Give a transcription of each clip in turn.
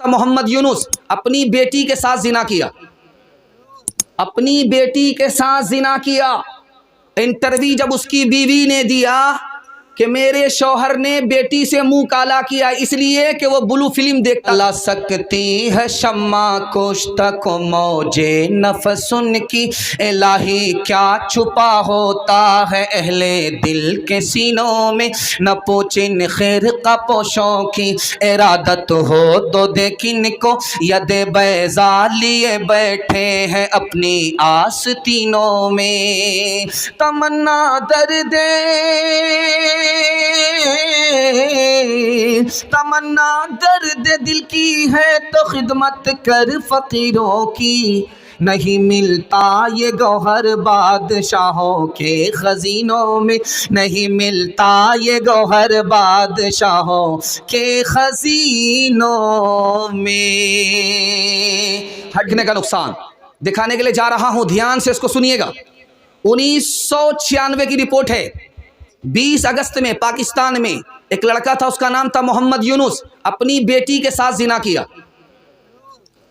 मोहम्मद यूनुस अपनी बेटी के साथ जिना किया, अपनी बेटी के साथ जिना किया। इंटरव्यू जब उसकी बीवी ने दिया कि मेरे शौहर ने बेटी से मुंह काला किया इसलिए कि वो ब्लू फिल्म देखता। ला सकती है शम्मा कोश्ता को मौजे नफसुन की, इलाही क्या छुपा होता है अहले दिल के सीनों में, न पोचिन खैर का पोशों की इरादत हो तो देखिन को यद बैजा लिए बैठे हैं अपनी आस्तीनों में। तमन्ना दर्द तमन्ना दर्द दिल की है तो खिदमत कर फकीरों की, नहीं मिलता ये गौहर बादशाहों के खजीनों में, नहीं मिलता ये गौहर बादशाहों के खजीनों में। हटने का नुकसान दिखाने के लिए जा रहा हूं, ध्यान से इसको सुनिएगा। 1996 की रिपोर्ट है। 20 अगस्त में पाकिस्तान में एक लड़का था, उसका नाम था मोहम्मद यूनुस, अपनी बेटी के साथ जिना किया,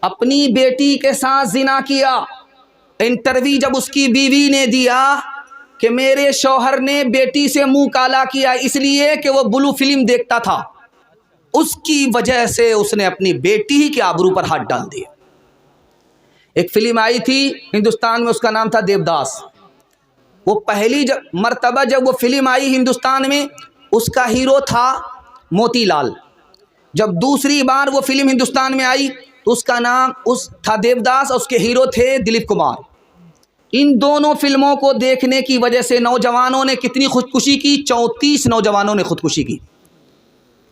अपनी बेटी के साथ जिना किया। इंटरव्यू जब उसकी बीवी ने दिया कि मेरे शौहर ने बेटी से मुंह काला किया इसलिए कि वो ब्लू फिल्म देखता था, उसकी वजह से उसने अपनी बेटी ही के आबरू पर हाथ डाल दिया। एक फिल्म आई थी हिंदुस्तान में, उसका नाम था देवदास। वो पहली मर्तबा जब वो फिल्म आई हिंदुस्तान में, उसका हीरो था मोतीलाल। जब दूसरी बार वो फिल्म हिंदुस्तान में आई तो उसका नाम था देवदास और उसके हीरो थे दिलीप कुमार। इन दोनों फिल्मों को देखने की वजह से नौजवानों ने कितनी खुदकुशी की, 34 नौजवानों ने खुदकुशी की।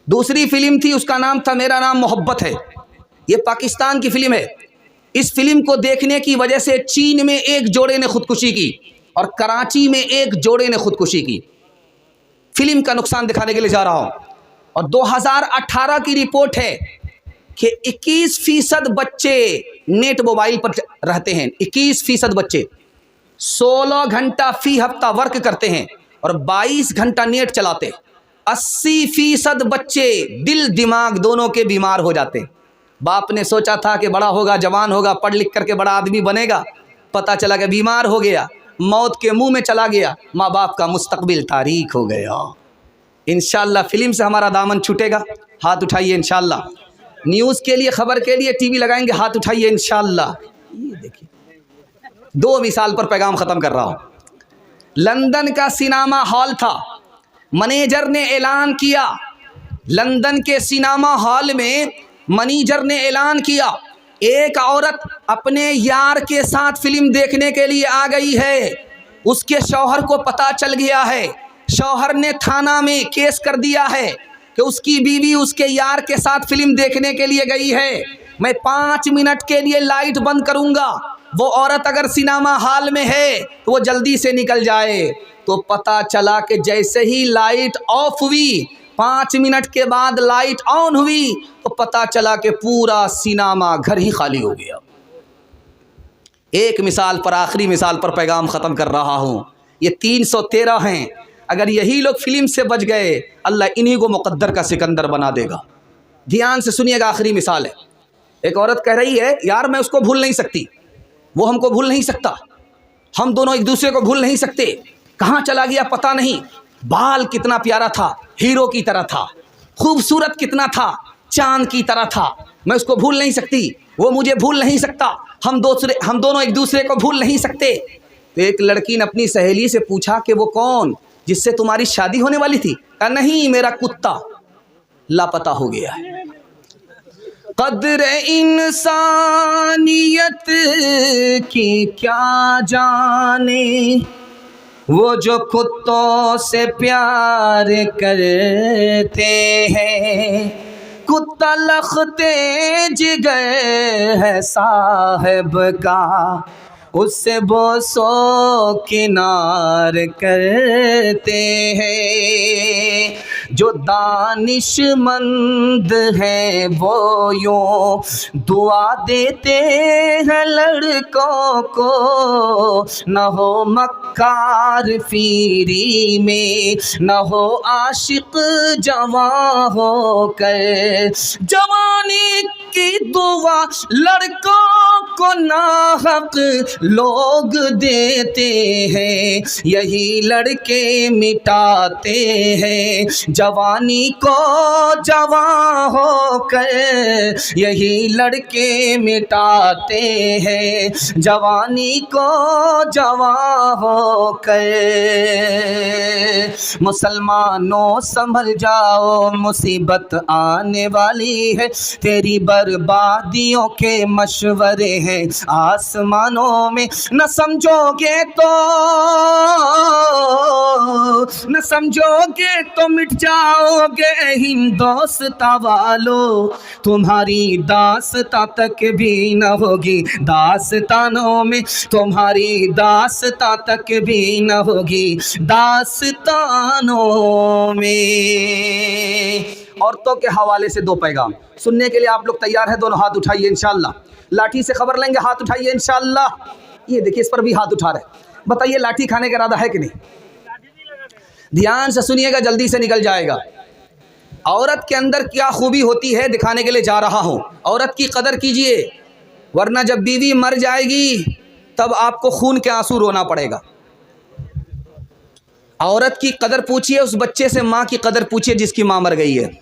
दूसरी फिल्म थी, उसका नाम था मेरा नाम मोहब्बत है। ये पाकिस्तान की फिल्म है। इस फिल्म को देखने की वजह से चीन में एक जोड़े ने खुदकुशी की और कराची में एक जोड़े ने खुदकुशी की। फिल्म का नुकसान दिखाने के लिए जा रहा हूं। और 2018 की रिपोर्ट है कि 21% बच्चे नेट मोबाइल पर रहते हैं। 21% बच्चे 16 घंटा फी हफ्ता वर्क करते हैं और 22 घंटा नेट चलाते। 80% बच्चे दिल दिमाग दोनों के बीमार हो जाते। बाप ने सोचा था कि बड़ा होगा, जवान होगा, पढ़ लिख करके बड़ा आदमी बनेगा, पता चला कि बीमार हो गया, मौत के मुंह में चला गया, माँ बाप का मुस्तकबिल तारीख हो गया। इंशाअल्लाह फिल्म से हमारा दामन छूटेगा, हाथ उठाइए इंशाअल्लाह। न्यूज़ के लिए, खबर के लिए टीवी लगाएंगे, हाथ उठाइए इंशाअल्लाह। ये देखिए, 2 मिसाल पर पैगाम ख़त्म कर रहा हूँ। लंदन का सिनेमा हॉल था, मैनेजर ने ऐलान किया, लंदन के सिनेमा हॉल में मैनेजर ने ऐलान किया एक औरत अपने यार के साथ फिल्म देखने के लिए आ गई है। उसके शौहर को पता चल गया है, शौहर ने थाना में केस कर दिया है कि उसकी बीवी उसके यार के साथ फिल्म देखने के लिए गई है। मैं 5 मिनट के लिए लाइट बंद करूंगा, वो औरत अगर सिनेमा हॉल में है तो वो जल्दी से निकल जाए। तो पता चला कि जैसे ही लाइट ऑफ हुई, 5 मिनट के बाद लाइट ऑन हुई तो पता चला कि पूरा सिनेमा घर ही खाली हो गया। एक मिसाल पर, आखिरी मिसाल पर पैगाम ख़त्म कर रहा हूँ। ये 313 हैं। अगर यही लोग फिल्म से बच गए, अल्लाह इन्हीं को मुक़द्दर का सिकंदर बना देगा। ध्यान से सुनिएगा, आखिरी मिसाल है। एक औरत कह रही है, यार मैं उसको भूल नहीं सकती, वो हमको भूल नहीं सकता, हम दोनों एक दूसरे को भूल नहीं सकते। कहाँ चला गया पता नहीं, बाल कितना प्यारा था, हीरो की तरह था, खूबसूरत कितना था, चांद की तरह था, मैं उसको भूल नहीं सकती, वो मुझे भूल नहीं सकता, हम दोनों एक दूसरे को भूल नहीं सकते। तो एक लड़की ने अपनी सहेली से पूछा कि वो कौन जिससे तुम्हारी शादी होने वाली थी? कहा नहीं, मेरा कुत्ता लापता हो गया है। कद्र इंसानियत की क्या जाने वो जो कुत्तों से प्यार करते हैं, कुत्ता लखते जिगर है साहब का, उससे बोसो किनार करते हैं। जो दानिशमंद हैं वो यूं दुआ देते हैं लड़कों को, न हो मक्कार फीरी में, न हो आशिक जवां हो कर। जवानी की दुआ लड़कों को नाहक लोग देते हैं, यही लड़के मिटाते हैं जवानी को जवां होकर, यही लड़के मिटाते हैं जवानी को जवां होकर। मुसलमानों संभल जाओ, मुसीबत आने वाली है, तेरी बर्बादियों के मशवरे हैं आसमानों में। न समझोगे तो मिट जाओगे हिंदोस्तां वालों, तुम्हारी दास्तां तक भी न होगी दास्तानों में, तुम्हारी दास्तां तक भी न होगी दास्तानों में। औरतों के हवाले से दो पैगाम सुनने के लिए आप लोग तैयार हैं? दोनों हाथ उठाइए इंशाअल्लाह। लाठी से खबर लेंगे, हाथ उठाइए इंशाअल्लाह। ये देखिए, इस पर भी हाथ उठा रहे। बताइए, लाठी खाने का इरादा है कि नहीं? ध्यान से सुनिएगा, जल्दी से निकल जाएगा। औरत के अंदर क्या खूबी होती है दिखाने के लिए जा रहा हूँ। औरत की कदर कीजिए, वरना जब बीवी मर जाएगी तब आपको खून के आंसू रोना पड़ेगा। औरत की कदर पूछिए, उस बच्चे से माँ की कदर पूछिए जिसकी माँ मर गई है।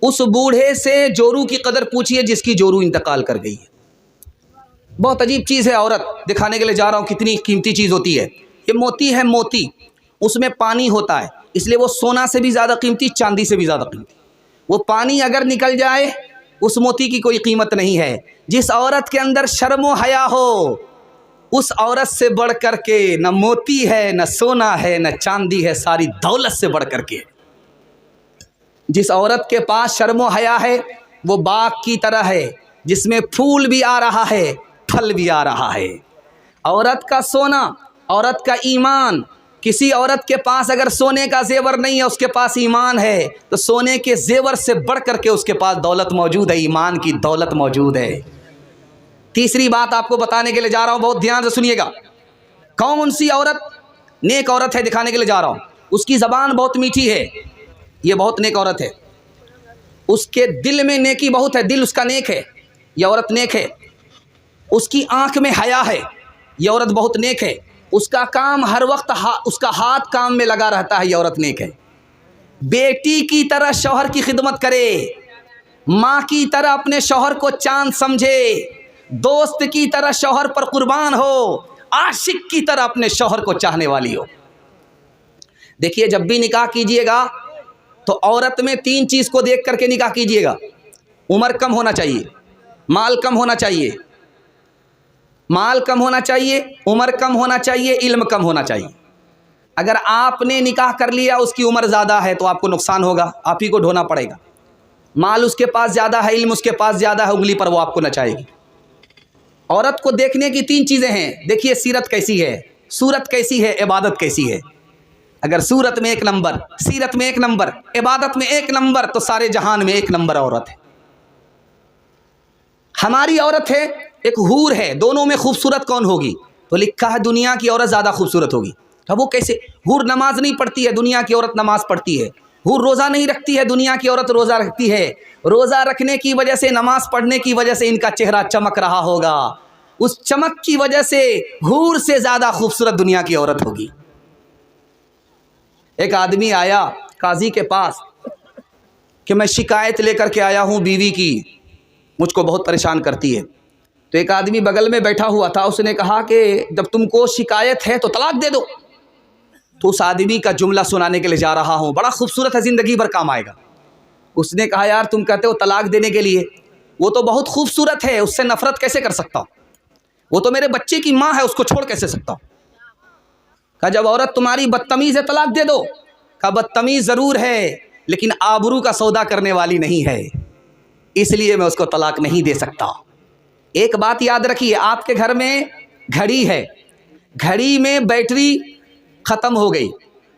उस बूढ़े से जोरू की कदर पूछिए जिसकी जोरू इंतकाल कर गई है। बहुत अजीब चीज़ है औरत, दिखाने के लिए जा रहा हूँ कितनी कीमती चीज़ होती है। ये मोती है, मोती, उसमें पानी होता है, इसलिए वो सोना से भी ज़्यादा कीमती, चांदी से भी ज़्यादा कीमती। वो पानी अगर निकल जाए उस मोती की कोई कीमत नहीं है। जिस औरत के अंदर शर्म व हया हो, उस औरत से बढ़ कर के न मोती है, न सोना है, न चांदी है, सारी दौलत से बढ़ कर के। जिस औरत के पास शर्म व हया है वो बाग की तरह है, जिसमें फूल भी आ रहा है, फल भी आ रहा है। औरत का सोना, औरत का ईमान। किसी औरत के पास अगर सोने का जेवर नहीं है, उसके पास ईमान है, तो सोने के जेवर से बढ़ कर के उसके पास दौलत मौजूद है, ईमान की दौलत मौजूद है। तीसरी बात आपको बताने के लिए जा रहा हूं, बहुत ध्यान से सुनिएगा। कौन सी औरत नेक औरत है दिखाने के लिए जा रहा हूं। उसकी ज़बान बहुत मीठी है, ये बहुत नेक औरत है। उसके दिल में नेकी बहुत है, दिल उसका नेक है, यह औरत नेक है। उसकी आंख में हया है, यह औरत बहुत नेक है। उसका काम हर वक्त उसका हाथ काम में लगा रहता है, यह औरत नेक है। बेटी की तरह शौहर की खिदमत करे, माँ की तरह अपने शौहर को चांद समझे, दोस्त की तरह शौहर पर कुर्बान हो, आशिक की तरह अपने शौहर को चाहने वाली हो। देखिए, जब भी निकाह कीजिएगा तो औरत में तीन चीज़ को देख करके निकाह कीजिएगा। उम्र कम होना चाहिए, माल कम होना चाहिए, माल कम होना चाहिए, उम्र कम होना चाहिए, इल्म कम होना चाहिए। अगर आपने निकाह कर लिया, उसकी उम्र ज़्यादा है तो आपको नुकसान होगा, आप ही को ढोना पड़ेगा। माल उसके पास ज़्यादा है, इल्म उसके पास ज़्यादा है, उंगली पर वो आपको नचाएगी। औरत को देखने की तीन चीज़ें हैं। देखिए, सीरत कैसी है, सूरत कैसी है, इबादत कैसी है। अगर सूरत में एक नंबर, सीरत में एक नंबर, इबादत में एक नंबर, तो सारे जहान में एक नंबर औरत है। हमारी औरत है, एक हूर है, दोनों में खूबसूरत कौन होगी? तो लिखा है दुनिया की औरत ज़्यादा खूबसूरत होगी। तो वो कैसे? हूर नमाज नहीं पढ़ती है, दुनिया की औरत नमाज पढ़ती है। हूर रोज़ा नहीं रखती है, दुनिया की औरत रोज़ा रखती है। रोज़ा रखने की वजह से, नमाज पढ़ने की वजह से इनका चेहरा चमक रहा होगा। उस चमक की वजह से हूर से ज़्यादा खूबसूरत दुनिया की औरत होगी। एक आदमी आया काजी के पास कि मैं शिकायत लेकर के आया हूँ बीवी की, मुझको बहुत परेशान करती है। तो एक आदमी बगल में बैठा हुआ था, उसने कहा कि जब तुमको शिकायत है तो तलाक दे दो। तो उस आदमी का जुमला सुनाने के लिए जा रहा हूँ, बड़ा खूबसूरत है, ज़िंदगी भर काम आएगा। उसने कहा, यार तुम कहते हो तलाक देने के लिए, वो तो बहुत खूबसूरत है, उससे नफरत कैसे कर सकता हूँ? वो तो मेरे बच्चे की माँ है, उसको छोड़ कैसे सकता हूँ? कहा, जब औरत तुम्हारी बदतमीज़ है तलाक दे दो। कहा, बदतमीज़ ज़रूर है लेकिन आबरू का सौदा करने वाली नहीं है, इसलिए मैं उसको तलाक नहीं दे सकता। एक बात याद रखिए, आपके घर में घड़ी है, घड़ी में बैटरी ख़त्म हो गई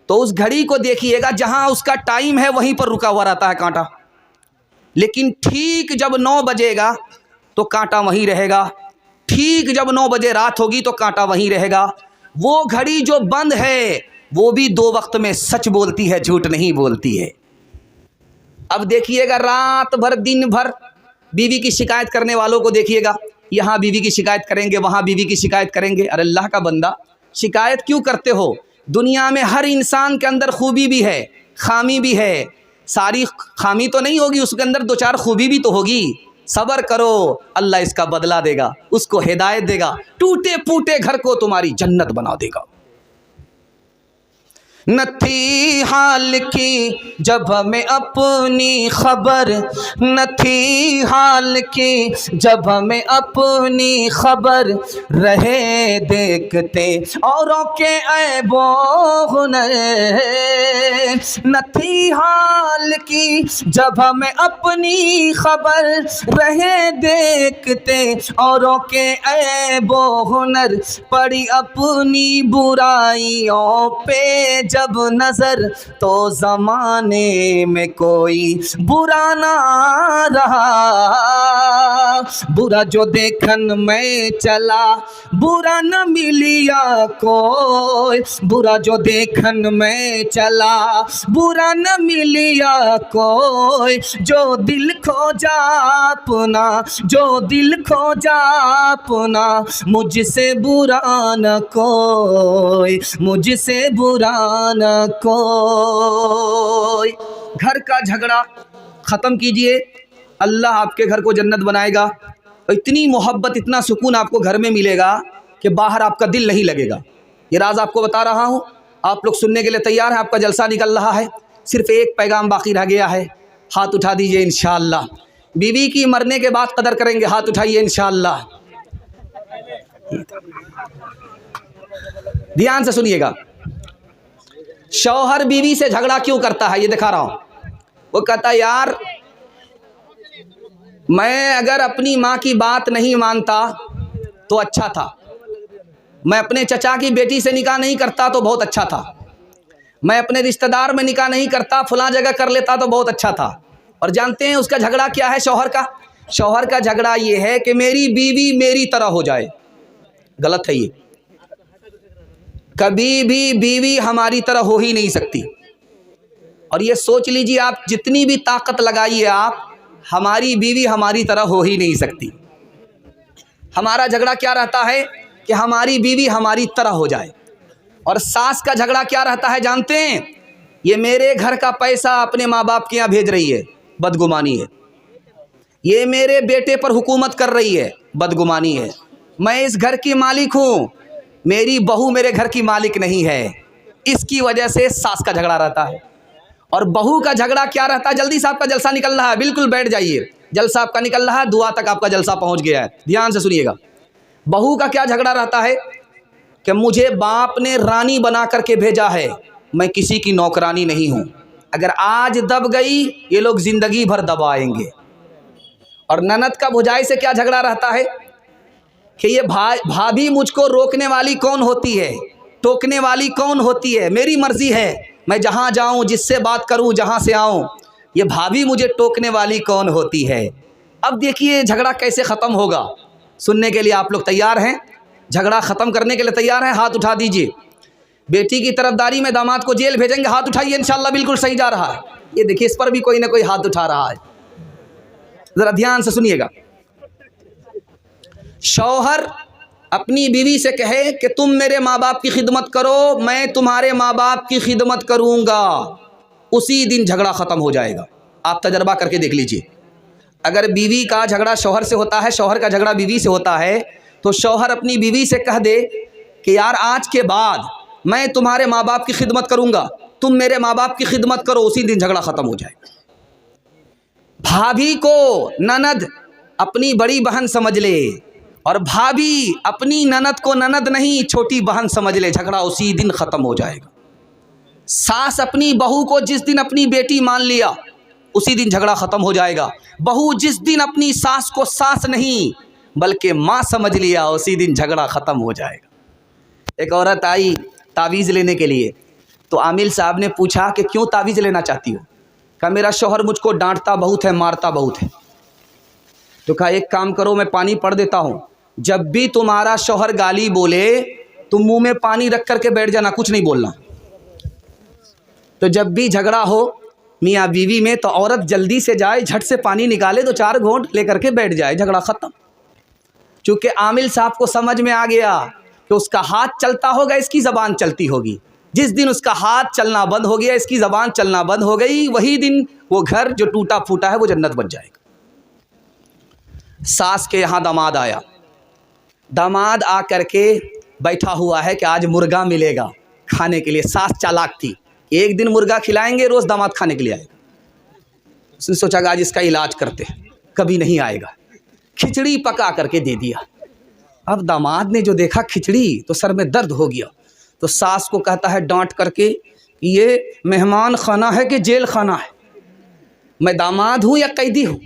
तो उस घड़ी को देखिएगा, जहाँ उसका टाइम है वहीं पर रुका हुआ रहता है कांटा, लेकिन ठीक जब 9 बजेगा तो कांटा वहीं रहेगा, ठीक जब 9 बजे रात होगी तो कांटा वहीं रहेगा। वो घड़ी जो बंद है वो भी 2 वक्त में सच बोलती है, झूठ नहीं बोलती है। अब देखिएगा, रात भर दिन भर बीवी की शिकायत करने वालों को देखिएगा, यहाँ बीवी की शिकायत करेंगे, वहाँ बीवी की शिकायत करेंगे। अरे अल्लाह का बंदा, शिकायत क्यों करते हो? दुनिया में हर इंसान के अंदर खूबी भी है, खामी भी है। सारी खामी तो नहीं होगी, उसके अंदर 2-4 खूबी भी तो होगी। सब्र करो, अल्लाह इसका बदला देगा, उसको हिदायत देगा, टूटे फूटे घर को तुम्हारी जन्नत बना देगा। न थी हाल की जब हमें अपनी खबर, न थी हाल की जब हमें अपनी खबर, रहे देखते औरों के ऐबो हुनर। न थी हाल की जब हमें अपनी खबर, रहे देखते औरों के ऐबो हुनर, पड़ी अपनी बुराइयों पे जब नजर, तो ज़माने में कोई बुरा ना रहा। बुरा जो देखन में चला, बुरा न मिलिया कोई, बुरा जो देखन में चला, बुरा न मिलिया कोई। जो दिल खो जा अपना, जो दिल खो जा अपना, मुझसे बुरा न कोई, मुझसे बुरा न कोई। घर का झगड़ा ख़त्म कीजिए, अल्लाह आपके घर को जन्नत बनाएगा। इतनी मोहब्बत, इतना सुकून आपको घर में मिलेगा कि बाहर आपका दिल नहीं लगेगा। ये राज आपको बता रहा हूँ, आप लोग सुनने के लिए तैयार हैं? आपका जलसा निकल रहा है, सिर्फ एक पैगाम बाकी रह गया है। हाथ उठा दीजिए इंशाअल्लाह। बीवी की मरने के बाद कदर करेंगे, हाथ उठाइए इंशाअल्लाह। ध्यान से सुनिएगा, शौहर बीवी से झगड़ा क्यों करता है ये दिखा रहा हूँ। वो कहता है, यार मैं अगर अपनी माँ की बात नहीं मानता तो अच्छा था, मैं अपने चचा की बेटी से निकाह नहीं करता तो बहुत अच्छा था, मैं अपने रिश्तेदार में निकाह नहीं करता, फलां जगह कर लेता तो बहुत अच्छा था। और जानते हैं उसका झगड़ा क्या है शौहर का? शौहर का झगड़ा ये है कि मेरी बीवी मेरी तरह हो जाए। गलत है ये, कभी भी बीवी हमारी तरह हो ही नहीं सकती। और ये सोच लीजिए आप, जितनी भी ताकत लगाइए आप, हमारी बीवी हमारी तरह हो ही नहीं सकती। हमारा झगड़ा क्या रहता है कि हमारी बीवी हमारी तरह हो जाए। और सास का झगड़ा क्या रहता है जानते हैं? ये मेरे घर का पैसा अपने माँ बाप के यहाँ भेज रही है, बदगुमानी है। ये मेरे बेटे पर हुकूमत कर रही है, बदगुमानी है। मैं इस घर की मालिक हूँ, मेरी बहू मेरे घर की मालिक नहीं है। इसकी वजह से सास का झगड़ा रहता है। और बहू का झगड़ा क्या रहता है? जल्दी से आपका जलसा निकल रहा है, बिल्कुल बैठ जाइए, जलसा आपका निकल रहा है, दुआ तक आपका जलसा पहुंच गया है। ध्यान से सुनिएगा, बहू का क्या झगड़ा रहता है कि मुझे बाप ने रानी बना करके भेजा है, मैं किसी की नौकरानी नहीं हूँ, अगर आज दब गई ये लोग ज़िंदगी भर दबाएंगे। और ननद का भुजाई से क्या झगड़ा रहता है कि ये भाभी मुझको रोकने वाली कौन होती है, टोकने वाली कौन होती है, मेरी मर्जी है, मैं जहाँ जाऊँ, जिससे बात करूँ, जहाँ से आऊँ, ये भाभी मुझे टोकने वाली कौन होती है। अब देखिए झगड़ा कैसे ख़त्म होगा, सुनने के लिए आप लोग तैयार हैं? झगड़ा ख़त्म करने के लिए तैयार हैं? हाथ उठा दीजिए। बेटी की तरफदारी में दामाद को जेल भेजेंगे, हाथ उठाइए इंशाअल्लाह। बिल्कुल सही जा रहा है, ये देखिए इस पर भी कोई ना कोई हाथ उठा रहा है। ज़रा ध्यान से सुनिएगा, शौहर अपनी बीवी से कहे कि तुम मेरे माँ बाप की खिदमत करो, मैं तुम्हारे माँ बाप की खिदमत करूँगा, उसी दिन झगड़ा ख़त्म हो जाएगा। आप तजर्बा करके देख लीजिए। अगर बीवी का झगड़ा शौहर से होता है, शौहर का झगड़ा बीवी से होता है, तो शौहर अपनी बीवी से कह दे कि यार आज के बाद मैं तुम्हारे माँ बाप की खिदमत करूँगा, तुम मेरे माँ बाप की खिदमत करो, उसी दिन झगड़ा ख़त्म हो जाएगा। भाभी को ननद अपनी बड़ी बहन समझ ले, और भाभी अपनी ननद को ननद नहीं छोटी बहन समझ ले, झगड़ा उसी दिन ख़त्म हो जाएगा। सास अपनी बहू को जिस दिन अपनी बेटी मान लिया, उसी दिन झगड़ा ख़त्म हो जाएगा। बहू जिस दिन अपनी सास को सास नहीं, बल्कि माँ समझ लिया, उसी दिन झगड़ा ख़त्म हो जाएगा। एक औरत आई तावीज़ लेने के लिए, तो आमिल साहब ने पूछा कि क्यों तावीज़ लेना चाहती हो? कहा मेरा शौहर मुझको डांटता बहुत है, मारता बहुत है। तो कहा एक काम करो, मैं पानी पढ़ देता हूँ, जब भी तुम्हारा शौहर गाली बोले तुम मुंह में पानी रख करके बैठ जाना, कुछ नहीं बोलना। तो जब भी झगड़ा हो मियाँ बीवी में, तो औरत जल्दी से जाए, झट से पानी निकाले, तो 4 घूंट लेकर के बैठ जाए, झगड़ा ख़त्म। चूँकि आमिल साहब को समझ में आ गया कि उसका हाथ चलता होगा, इसकी ज़बान चलती होगी। जिस दिन उसका हाथ चलना बंद हो गया, इसकी ज़बान चलना बंद हो गई, वही दिन वो घर जो टूटा फूटा है वो जन्नत बन जाएगा। सास के यहाँ दामाद आया, दामाद आ करके बैठा हुआ है कि आज मुर्गा मिलेगा खाने के लिए। सास चालाक थी, एक दिन मुर्गा खिलाएंगे, रोज़ दामाद खाने के लिए आएगा। उसने सोचा कि आज इसका इलाज करते हैं, कभी नहीं आएगा। खिचड़ी पका करके दे दिया। अब दामाद ने जो देखा खिचड़ी, तो सर में दर्द हो गया। तो सास को कहता है डांट करके, ये मेहमान खाना है कि जेल खाना है? मैं दामाद हूँ या कैदी हूँ?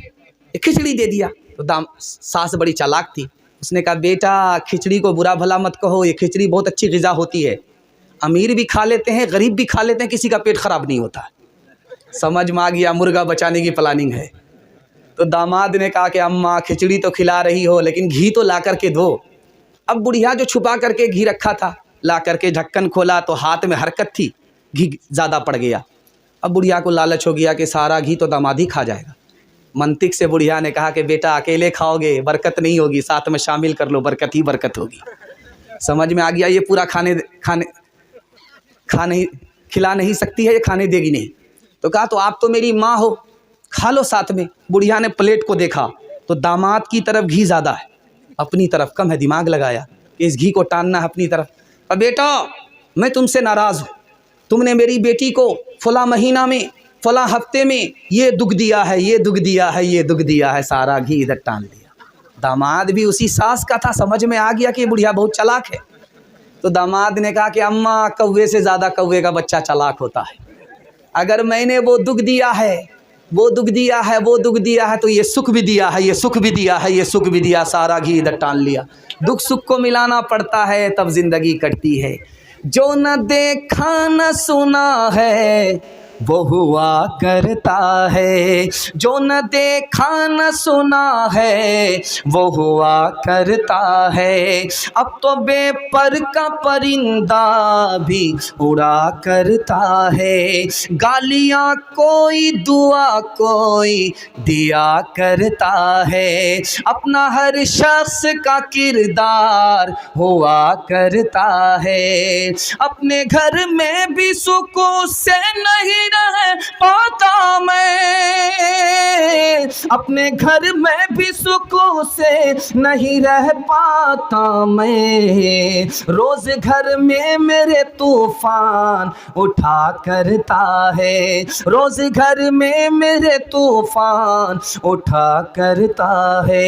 खिचड़ी दे दिया। तो सास बड़ी चालाक थी, उसने कहा बेटा खिचड़ी को बुरा भला मत कहो, ये खिचड़ी बहुत अच्छी ग़िज़ा होती है, अमीर भी खा लेते हैं, गरीब भी खा लेते हैं, किसी का पेट ख़राब नहीं होता। समझ में आ गया मुर्गा बचाने की प्लानिंग है। तो दामाद ने कहा कि अम्मा खिचड़ी तो खिला रही हो, लेकिन घी तो ला करके दो। अब बुढ़िया जो छुपा करके घी रखा था, ला करके ढक्कन खोला तो हाथ में हरकत थी, घी ज़्यादा पड़ गया। अब बुढ़िया को लालच हो गया कि सारा घी तो दामाद ही खा जाएगा। मंतिक से बुढ़िया ने कहा कि बेटा अकेले खाओगे बरकत नहीं होगी, साथ में शामिल कर लो, बरकत ही बरकत होगी। समझ में आ गया ये पूरा खिला नहीं सकती है, ये खाने देगी नहीं। तो कहा तो आप तो मेरी माँ हो, खा लो साथ में। बुढ़िया ने प्लेट को देखा तो दामाद की तरफ घी ज़्यादा है, अपनी तरफ कम है। दिमाग लगाया कि इस घी को टानना है अपनी तरफ। अब बेटा मैं तुमसे नाराज़ हूँ, तुमने मेरी बेटी को फला महीना में फला हफ्ते में ये दुख दिया है, ये दुख दिया है, ये दुख दिया है, सारा घी इधर टान लिया। दामाद भी उसी सास का था, समझ में आ गया कि ये बुढ़िया बहुत चालाक है। तो दामाद ने कहा कि अम्मा कौवे से ज़्यादा कौवे का बच्चा चालाक होता है। अगर मैंने वो दुख दिया है, वो दुख दिया है, वो दुख दिया है, तो ये सुख भी दिया है, ये सुख भी दिया है, ये सुख भी दिया, सारा घी इधर टान लिया। दुख सुख को मिलाना पड़ता है तब जिंदगी कटती है। जो न देखा न सुना है वो हुआ करता है, जो न देखा न सुना है वो हुआ करता है। अब तो बेपर का परिंदा भी उड़ा करता है, गालियाँ कोई दुआ कोई दिया करता है। अपना हर शख्स का किरदार हुआ करता है। अपने घर में भी सुकून से नहीं रह पाता मैं, अपने घर में भी सुकून से नहीं रह पाता मैं। रोज घर में मेरे तूफान उठा करता है, रोज घर में मेरे तूफान उठा करता है।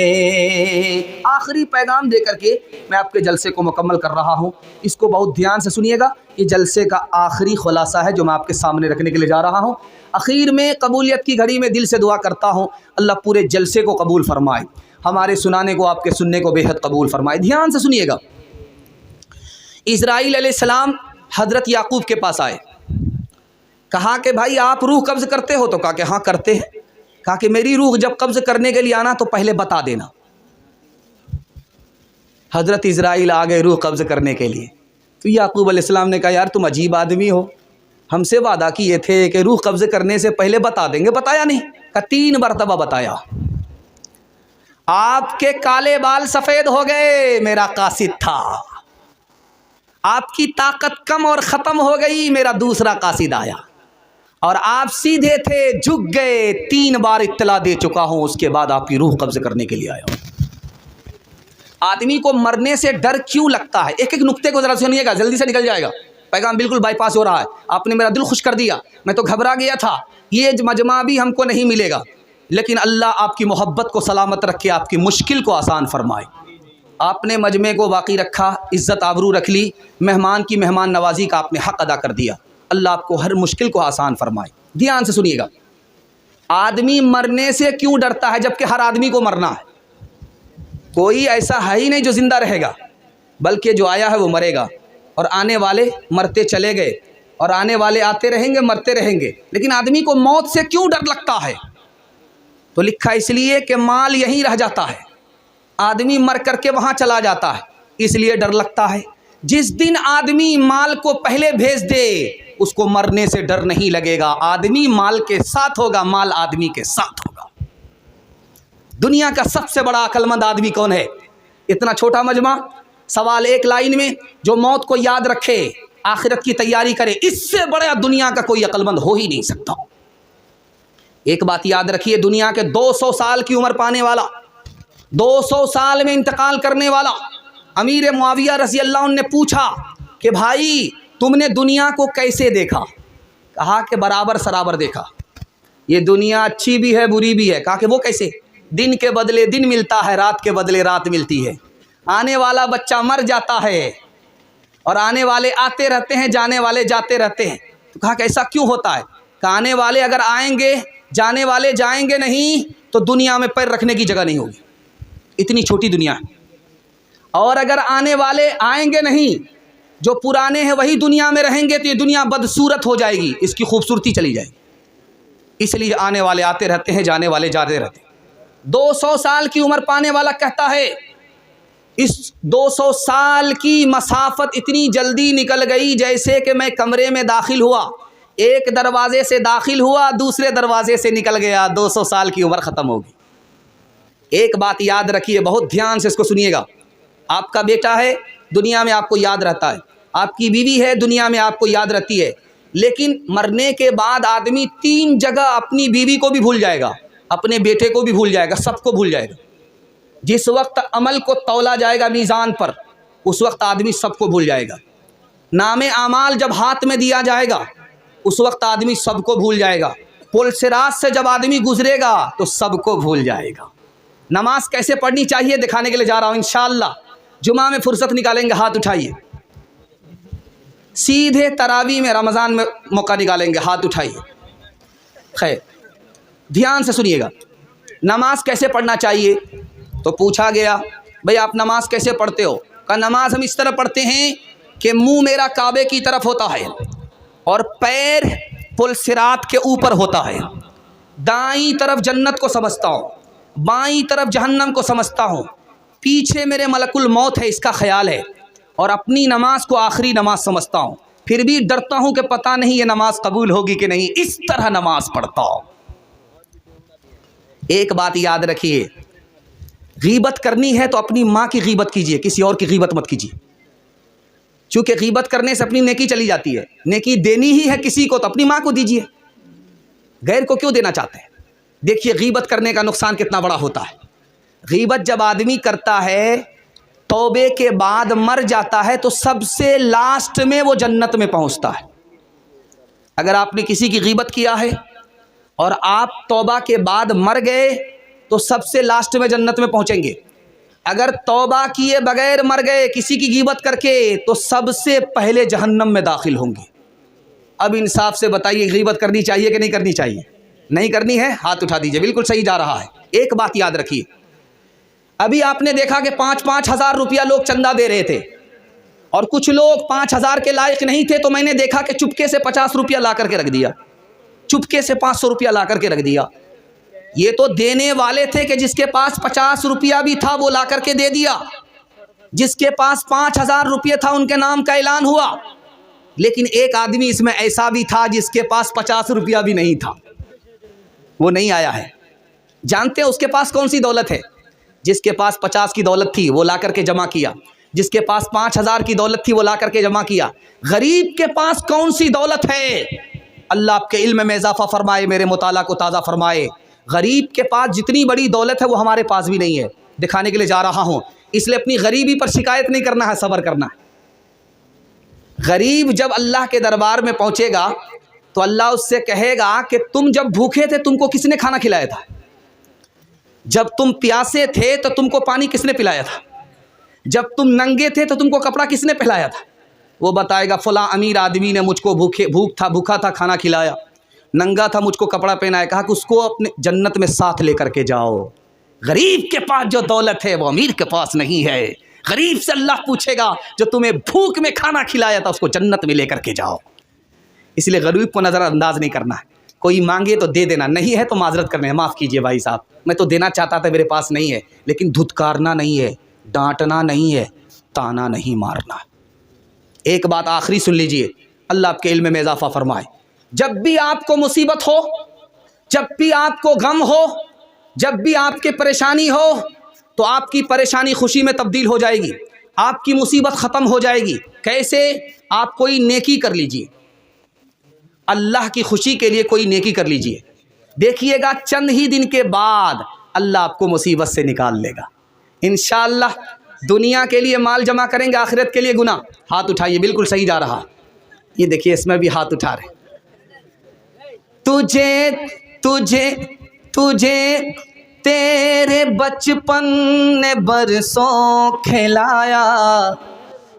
आखिरी पैगाम देकर के मैं आपके जलसे को मुकम्मल कर रहा हूँ, इसको बहुत ध्यान से सुनिएगा। ये जलसे का आखिरी खुलासा है जो मैं आपके सामने रखने के लिए जा रहा हूँ। आखिर में कबूलियत की घड़ी में दिल से दुआ करता हूँ अल्लाह पूरे जलसे को कबूल फरमाए, हमारे सुनाने को आपके सुनने को बेहद कबूल फरमाए। ध्यान से सुनिएगा। इस्राईल अलैहिस्सलाम हज़रत याकूब के पास आए, कहा कि भाई आप रूह कब्ज़ करते हो? तो कहा कि हाँ करते हैं। कहा कि मेरी रूह जब कब्ज़ करने के लिए आना तो पहले बता देना। हज़रत इस्राईल आ गए रूह कब्ज़ करने के लिए। तो याकूब अलैहिस्सलाम ने कहा यार तुम अजीब आदमी हो, हमसे वादा किए थे कि रूह कब्ज़ करने से पहले बता देंगे, बताया नहीं। कहा 3 मरतबा बताया। आपके काले बाल सफ़ेद हो गए, मेरा कासिद था। आपकी ताकत कम और ख़त्म हो गई, मेरा दूसरा कासिद आया। और आप सीधे थे, झुक गए, 3 बार इत्तला दे चुका हूँ, उसके बाद आपकी रूह कब्ज़ करने के लिए आया। आदमी को मरने से डर क्यों लगता है? एक एक नुक्ते को ज़रा सुनिएगा, जल्दी से निकल जाएगा। पैगाम बिल्कुल बाईपास हो रहा है, आपने मेरा दिल खुश कर दिया। मैं तो घबरा गया था, ये मजमा भी हमको नहीं मिलेगा, लेकिन अल्लाह आपकी मोहब्बत को सलामत रखे, आपकी मुश्किल को आसान फरमाए। आपने मजमे को बाकी रखा, इज़्ज़त आबरू रख ली, मेहमान की मेहमान नवाजी का आपने हक़ अदा कर दिया। अल्लाह आपको हर मुश्किल को आसान फरमाए। ध्यान से सुनिएगा। आदमी मरने से क्यों डरता है जबकि हर आदमी को मरना है? कोई ऐसा है ही नहीं जो ज़िंदा रहेगा, बल्कि जो आया है वो मरेगा, और आने वाले मरते चले गए, और आने वाले आते रहेंगे, मरते रहेंगे। लेकिन आदमी को मौत से क्यों डर लगता है? तो लिखा इसलिए कि माल यहीं रह जाता है, आदमी मर करके वहाँ चला जाता है, इसलिए डर लगता है। जिस दिन आदमी माल को पहले भेज दे, उसको मरने से डर नहीं लगेगा। आदमी माल के साथ होगा, माल आदमी के साथ होगा। दुनिया का सबसे बड़ा अक्लमंद आदमी कौन है? इतना छोटा मजमा, सवाल एक लाइन में, जो मौत को याद रखे, आखिरत की तैयारी करे, इससे बड़ा दुनिया का कोई अक्लमंद हो ही नहीं सकता। एक बात याद रखिए, दुनिया के 200 साल की उम्र पाने वाला, 200 साल में इंतकाल करने वाला अमीर मुआविया रज़ी अल्लाह अन्हु ने पूछा कि भाई तुमने दुनिया को कैसे देखा? कहा कि बराबर सराबर देखा। ये दुनिया अच्छी भी है, बुरी भी है। कहा कि वो कैसे? दिन के बदले दिन मिलता है, रात के बदले रात मिलती है। आने वाला बच्चा मर जाता है, और आने वाले आते रहते हैं, जाने वाले जाते रहते हैं। तो कहा कि ऐसा क्यों होता है? कहा आने वाले अगर आएंगे, जाने वाले जाएंगे नहीं, तो दुनिया में पैर रखने की जगह नहीं होगी, इतनी छोटी दुनिया है। और अगर आने वाले आएंगे नहीं, जो पुराने हैं वही दुनिया में रहेंगे, तो ये दुनिया बदसूरत हो जाएगी, इसकी खूबसूरती चली जाएगी। इसलिए आने वाले आते रहते हैं, जाने वाले जाते रहते हैं। 200 साल की उम्र पाने वाला कहता है, इस 200 साल की मसाफत इतनी जल्दी निकल गई जैसे कि मैं कमरे में दाखिल हुआ, एक दरवाजे से दाखिल हुआ, दूसरे दरवाजे से निकल गया, 200 साल की उम्र ख़त्म होगी। एक बात याद रखिए, बहुत ध्यान से इसको सुनिएगा। आपका बेटा है, दुनिया में आपको याद रहता है, आपकी बीवी है, दुनिया में आपको याद रहती है, लेकिन मरने के बाद आदमी 3 जगह अपनी बीवी को भी भूल जाएगा, अपने बेटे को भी भूल जाएगा, सबको भूल जाएगा। जिस वक्त अमल को तौला जाएगा मीज़ान पर, उस वक्त आदमी सबको भूल जाएगा। नामे आमाल जब हाथ में दिया जाएगा, उस वक्त आदमी सबको भूल जाएगा। पुल सिरात से जब आदमी गुजरेगा, तो सबको भूल जाएगा। नमाज कैसे पढ़नी चाहिए दिखाने के लिए जा रहा हूँ इंशाअल्लाह। जुमा में फुर्सत निकालेंगे, हाथ उठाइए। सीधे तरावी में, रमज़ान में मौका निकालेंगे, हाथ उठाइए। खैर, ध्यान से सुनिएगा, नमाज कैसे पढ़ना चाहिए। तो पूछा गया, भाई आप नमाज कैसे पढ़ते हो? कहा नमाज हम इस तरह पढ़ते हैं कि मुंह मेरा काबे की तरफ होता है और पैर पुल सिरात के ऊपर होता है। दाईं तरफ जन्नत को समझता हूँ, बाईं तरफ जहन्नम को समझता हूँ, पीछे मेरे मलकुल मौत है, इसका ख्याल है, और अपनी नमाज को आखिरी नमाज समझता हूँ। फिर भी डरता हूँ कि पता नहीं ये नमाज कबूल होगी कि नहीं, इस तरह नमाज पढ़ता हूँ। एक बात याद रखिए, गीबत करनी है तो अपनी माँ की गीबत कीजिए, किसी और की गीबत मत कीजिए। चूँकि गीबत करने से अपनी नेकी चली जाती है। नेकी देनी ही है किसी को तो अपनी माँ को दीजिए, गैर को क्यों देना चाहते हैं? देखिए गीबत करने का नुकसान कितना बड़ा होता है। गीबत जब आदमी करता है, तौबे के बाद मर जाता है, तो सबसे लास्ट में वो जन्नत में पहुंचता है। अगर आपने किसी की गीबत किया है और आप तौबा के बाद मर गए, तो सबसे लास्ट में जन्नत में पहुंचेंगे। अगर तौबा किए बगैर मर गए किसी की गीबत करके, तो सबसे पहले जहन्नम में दाखिल होंगे। अब इंसाफ से बताइए, गीबत करनी चाहिए कि नहीं करनी चाहिए? नहीं करनी है, हाथ उठा दीजिए, बिल्कुल सही जा रहा है। एक बात याद रखिए, अभी आपने देखा कि 5-5 हज़ार रुपया लोग चंदा दे रहे थे, और कुछ लोग 5 हज़ार के लायक नहीं थे, तो मैंने देखा कि चुपके से 50 रुपया ला करके रख दिया, चुपके से 500 रुपया ला करके रख दिया। ये तो देने वाले थे कि जिसके पास 50 रुपया भी था वो ला करके दे दिया, जिसके पास 5 हज़ार रुपये था उनके नाम का ऐलान हुआ। लेकिन एक आदमी इसमें ऐसा भी था जिसके पास 50 रुपया भी नहीं था, वो नहीं आया है। जानते हैं उसके पास कौन सी दौलत है? जिसके पास 50 की दौलत थी वो ला करके जमा किया, जिसके पास 5 हज़ार की दौलत थी वो ला करके जमा किया। गरीब के पास कौन सी दौलत है? अल्लाह आपके इल्म में इजाफा फरमाए, मेरे मुताला को ताज़ा फरमाए। गरीब के पास जितनी बड़ी दौलत है वो हमारे पास भी नहीं है, दिखाने के लिए जा रहा हूँ। इसलिए अपनी गरीबी पर शिकायत नहीं करना है, सब्र करना है। गरीब जब अल्लाह के दरबार में पहुँचेगा तो अल्लाह उससे कहेगा कि तुम जब भूखे थे तुमको किसने खाना खिलाया था? जब तुम प्यासे थे तो तुमको पानी किसने पिलाया था? जब तुम नंगे थे तो तुमको कपड़ा किसने पहनाया था? वो बताएगा फलां अमीर आदमी ने मुझको भूखा था खाना खिलाया, नंगा था मुझको कपड़ा पहनाया। कहा कि उसको अपने जन्नत में साथ लेकर के जाओ। गरीब के पास जो दौलत है वो अमीर के पास नहीं है। गरीब से अल्लाह पूछेगा जो तुम्हें भूख में खाना खिलाया था उसको जन्नत में लेकर के जाओ। इसलिए गरीब को नज़रअंदाज नहीं करना है। कोई मांगे तो दे देना, नहीं है तो माजरत करना है, माफ़ कीजिए भाई साहब, मैं तो देना चाहता था, मेरे पास नहीं है। लेकिन धुतकारना नहीं है, डांटना नहीं है, ताना नहीं मारना। एक बात आखिरी सुन लीजिए, अल्लाह आपके इल्म में इजाफा फरमाए। जब भी आपको मुसीबत हो, जब भी आपको गम हो, जब भी आपके परेशानी हो, तो आपकी परेशानी खुशी में तब्दील हो जाएगी, आपकी मुसीबत ख़त्म हो जाएगी। कैसे? आप कोई नेकी कर लीजिए, अल्लाह की खुशी के लिए कोई नेकी कर लीजिए, देखिएगा चंद ही दिन के बाद अल्लाह आपको मुसीबत से निकाल लेगा इंशाअल्लाह। दुनिया के लिए माल जमा करेंगे, आखिरत के लिए गुनाह। हाथ उठाइए, बिल्कुल सही जा रहा, ये देखिए इसमें भी हाथ उठा रहे। तुझे तुझे तुझे तेरे बचपन ने बरसों खिलाया,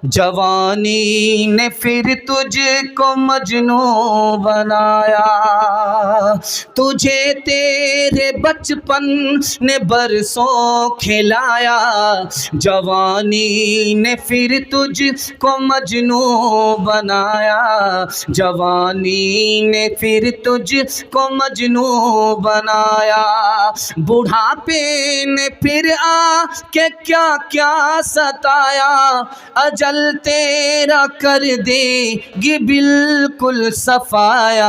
जवानी ने फिर तुझको मजनू बनाया। तुझे तेरे बचपन ने बरसों खिलाया, जवानी ने फिर तुझको मजनू बनाया। जवानी ने फिर तुझको मजनू बनाया। बुढ़ापे ने फिर आके क्या क्या सताया, अजल तेरा कर देगी बिल्कुल सफाया।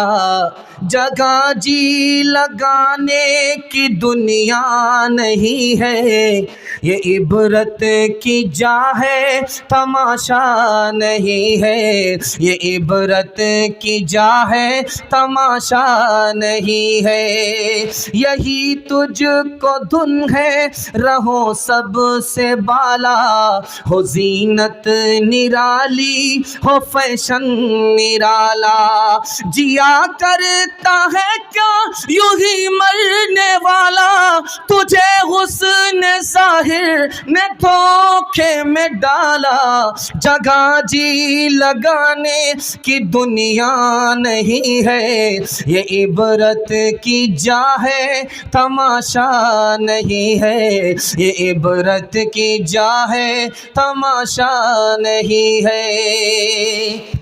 जगह जी लगाने की दुनिया नहीं है, ये इबरत की जा है तमाशा नहीं है। ये इबरत की जा है तमाशा नहीं है। यही तुझको धुन है रहो सबसे बाला, हो जीनत निराली हो फैशन निराला। जिया करता है क्या यूं ही मरने वाला, तुझे हुस्न ज़ाहिर ने धोखे में डाला। जगह जी लगाने की दुनिया नहीं है, ये इबरत की जा है तमाशा नहीं है। ये इबरत की जा है तमाशा नहीं है।